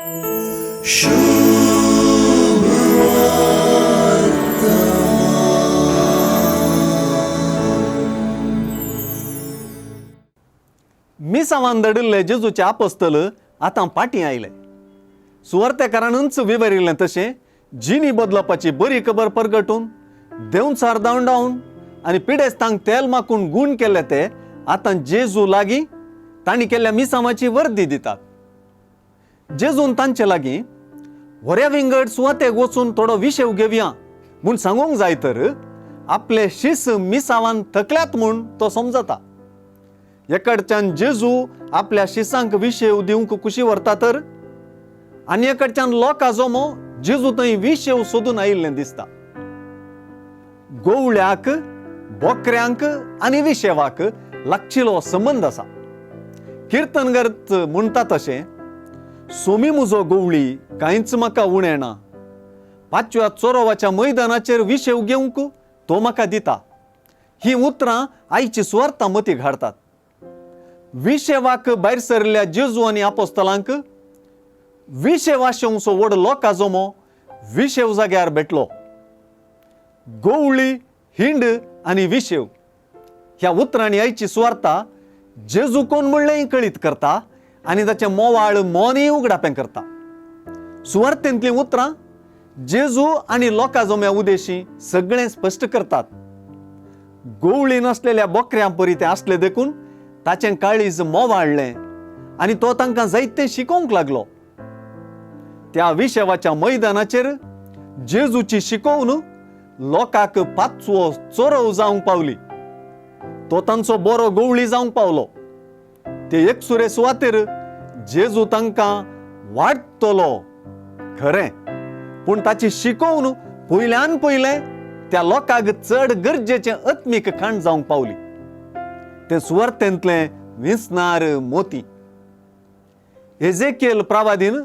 मिसावान दडिल्ले जेजूचे आपोस्तल आतां फाटीं आयले. सुवार्थेकारांनीच विवरिल्लें तशें जिणी बदलपाची बरी खबर परगटून देंवचार धांवडावन आनी पिडेस्तांक तेल माकून गूण केले ते आतां जेजू लागीं तांणी केल्ल्या मिसावांची वर्दी दितात. जेजून तांचे लागीं वऱ्या विंगड सुवातेक वचून थोडो विशेव घेवया म्हूण सांगूंक जाय तर आपले शिस मिसावान थकल्यात म्हूण तो समजता. एकडच्यान जेजू आपल्या शिसांक विशेव दिवंक कुशी व्हरता तर आनी एकडच्यान लोकां जोमो जेजू थंय विशेव सोदून आयिल्लें दिसता. गोवळ्याक, बोकऱ्यांक आनी विशेवाक लागचिलो संबंद आसा. किर्तनगर्त म्हणटा तशें, सोमी म्हजो गोवळी कांयच म्हाका उणें ना. पांचव्या चोरवाच्या मैदानाचेर विशेव घेवंक तो म्हाका दिता. ही उतरां आयची सुवार्थां मती घाडतात. विशेवाक भायर सरिल्ल्या जेजू आनी आपोस्तलांक विशेव आशेवचो व्हड लोकां जोमो विशेव जाग्यार भेटलो. गोवळी, हिंड आनी विशेव ह्या उतरांनी आयची सुवार्ता जेजू कोण म्हणलेंय कळीत करता आनी ताचें मोवाळ मोनय उगडापें करता. सुवार्थेंतलीं उतरां जेजू आनी लोकां जोम्या उद्देशी सगळें स्पश्ट करतात. गोवळी नासलेल्या बोकऱ्यां परी तें आसलें देखून ताचें काळीज मोवाळ्ळें आनी तो तांकां जायतें शिकोवंक लागलो. त्या विशेवाच्या मैदानाचेर जेजूची शिकवण लोकांक पांचवो चोरव जावंक पावली. तो तांचो बरो गोवळी जावंक पावलो. ते एकसुरे सुवातेर जेजू तांकां वाडटलो खरें, पूण ताची शिकवण पयल्यान पयलें त्या लोकांक चड गरजेचें आत्मीक खाण जावंक पावली. तें सुवार्थेंतलें विस्नार मोती. एजेकिएल प्रवादीन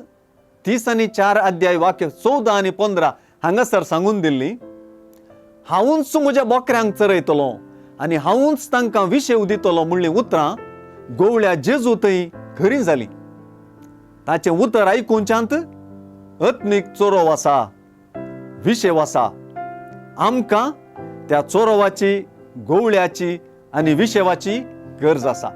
30 आनी 4 अध्याय वाक्य 14 आनी 15 हांगासर सांगून दिल्ली, हांवूच म्हज्या बोकऱ्यांक चरयतलो आनी हांवूच तांकां विशेव दितलो म्हणलीं उतरां गोवळ्या जेजू थंय खरी जाली. ताचें उतर आयकुच्यात आत्मीक चोरव आसा, विशेव आसा. आमकां त्या चोरवाची, गोवळ्याची आनी विशेवाची गरज आसा.